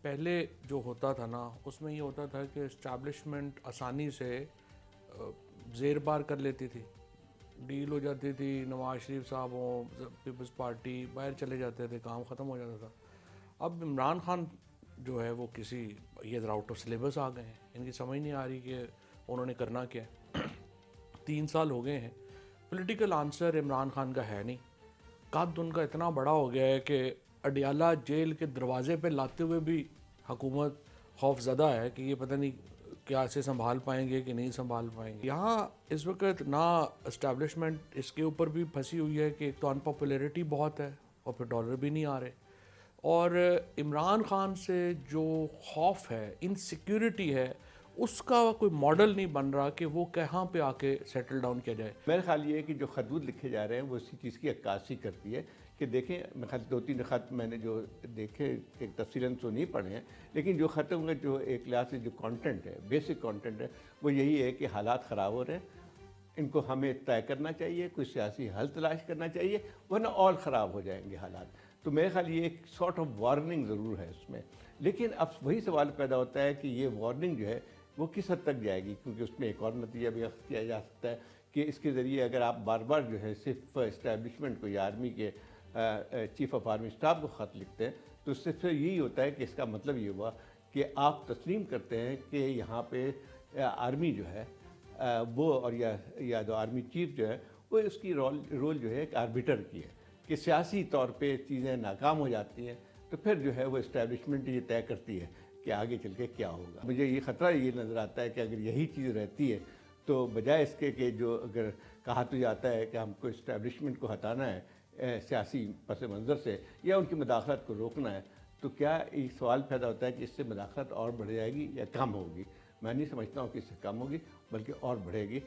پہلے جو ہوتا تھا نا اس میں یہ ہوتا تھا کہ اسٹیبلشمنٹ آسانی سے زیر بار کر لیتی تھی، ڈیل ہو جاتی تھی، نواز شریف صاحب ہوں، پیپلز پارٹی باہر چلے جاتے تھے، کام ختم ہو جاتا تھا۔ اب عمران خان جو ہے وہ کسی یہ آؤٹ آف سلیبس آ گئے ہیں، ان کی سمجھ نہیں آ رہی کہ انہوں نے کرنا کیا ہے۔ 3 سال ہو گئے ہیں، پولیٹیکل آنسر عمران خان کا ہے نہیں، قد ان کا اتنا بڑا ہو گیا ہے کہ اڈیالہ جیل کے دروازے پہ لاتے ہوئے بھی حکومت خوف زدہ ہے کہ یہ پتہ نہیں کیا اسے سنبھال پائیں گے کہ نہیں سنبھال پائیں گے۔ یہاں اس وقت نہ اسٹیبلشمنٹ اس کے اوپر بھی پھنسی ہوئی ہے کہ ایک تو ان پاپولیرٹی بہت ہے اور پھر ڈالر بھی نہیں آ رہے، اور عمران خان سے جو خوف ہے، انسیکیورٹی ہے، اس کا کوئی ماڈل نہیں بن رہا کہ وہ کہاں پہ آ کے سیٹل ڈاؤن کیا جائے۔ میرا خیال یہ ہے کہ جو خطوط لکھے جا رہے ہیں وہ اسی چیز کی عکاسی کرتی ہے کہ دیکھیں، میں خیال 2-3 خط میں نے جو دیکھے، ایک تفصیلاً تو نہیں پڑھے ہیں، لیکن جو خطوں کا جو ایک لحاظ سے جو کانٹینٹ ہے، بیسک کانٹینٹ ہے، وہ یہی ہے کہ حالات خراب ہو رہے ہیں، ان کو ہمیں طے کرنا چاہیے، کوئی سیاسی حل تلاش کرنا چاہیے، ورنہ اور خراب ہو جائیں گے حالات۔ تو میرے خیال یہ ایک سارٹ آف وارننگ ضرور ہے اس میں، لیکن اب وہی سوال پیدا ہوتا ہے کہ یہ وارننگ جو ہے وہ کس حد تک جائے گی، کیونکہ اس میں ایک اور نتیجہ بھی اخذ کیا جا سکتا ہے کہ اس کے ذریعے اگر آپ بار بار جو ہے صرف اسٹیبلشمنٹ کو یا آرمی کے چیف آف آرمی اسٹاف کو خط لکھتے ہیں تو اس سے پھر یہی ہوتا ہے کہ اس کا مطلب یہ ہوا کہ آپ تسلیم کرتے ہیں کہ یہاں پہ آرمی جو ہے وہ اور یا جو آرمی چیف جو ہے وہ اس کی رول جو ہے ایک آربیٹر کی ہے، کہ سیاسی طور پہ چیزیں ناکام ہو جاتی ہیں تو پھر جو ہے وہ اسٹیبلشمنٹ یہ طے کرتی ہے کہ آگے چل کے کیا ہوگا۔ مجھے یہ خطرہ یہ نظر آتا ہے کہ اگر یہی چیز رہتی ہے تو بجائے اس کے کہ جو اگر کہا تو جاتا ہے کہ ہم کو اسٹیبلشمنٹ کو ہٹانا ہے سیاسی پس منظر سے یا ان کی مداخلت کو روکنا ہے، تو کیا ایک سوال پیدا ہوتا ہے کہ اس سے مداخلت اور بڑھ جائے گی یا کم ہوگی؟ میں نہیں سمجھتا ہوں کہ اس سے کم ہوگی بلکہ اور بڑھے گی۔